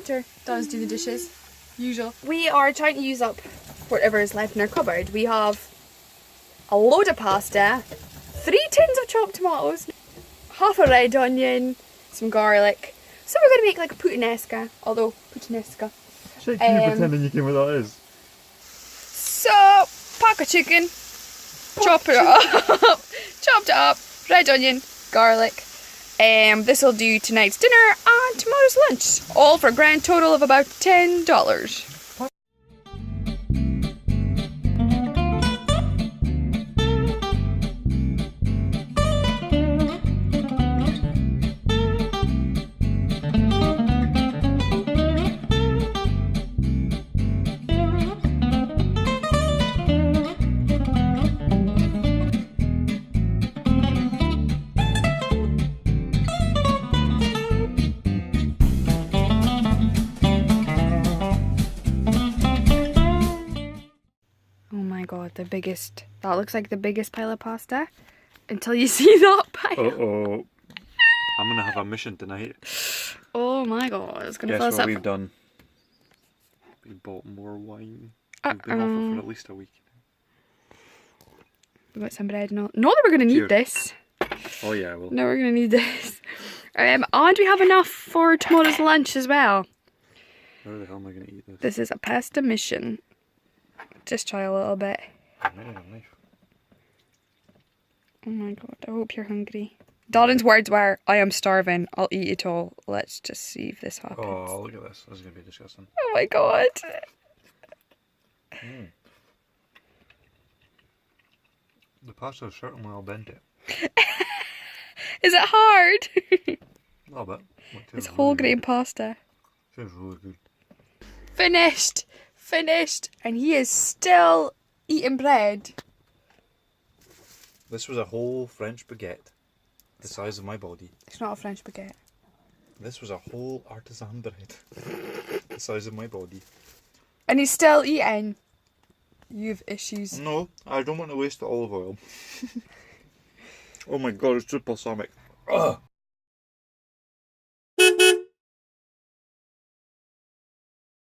tonight, or Donna's doing the dishes? Usual. We are trying to use up whatever is left in our cupboard. We have a load of pasta, 3 tins of chopped tomatoes, half a red onion, some garlic. So we're going to make like a puttanesca, Shit, can you pretending you can what that is? So, pack of chicken, chopped it up, red onion, garlic. This will do tonight's dinner and tomorrow's lunch, all for a grand total of about $10. That looks like the biggest pile of pasta until you see that pile. Uh-oh. I'm going to have a mission tonight. Oh my god, it's going to fill us Guess up. what we've done? We bought more wine. We've been off it for at least a week. We got some bread and all. Not that we're going to need Cheers. this. Oh yeah, well. No, we're going to need this. And we have enough for tomorrow's lunch as well. Where the hell am I going to eat this? This is a pasta mission. Just try a little bit. I might have a knife. Oh my god, I hope you're hungry. Darren's words were, I am starving, I'll eat it all. Let's just see if this happens. Oh, look at this. This is going to be disgusting. Oh my god. The pasta is certainly al dente. Is it hard? A little bit. It's whole grain pasta. Tastes really good. Finished! Finished! And he is still eating bread. This was a whole French baguette. The size of my body. It's not a French baguette. This was a whole artisan bread. The size of my body. And he's still eating. You have issues. No, I don't want to waste the olive oil. Oh my god, it's just balsamic. Ugh.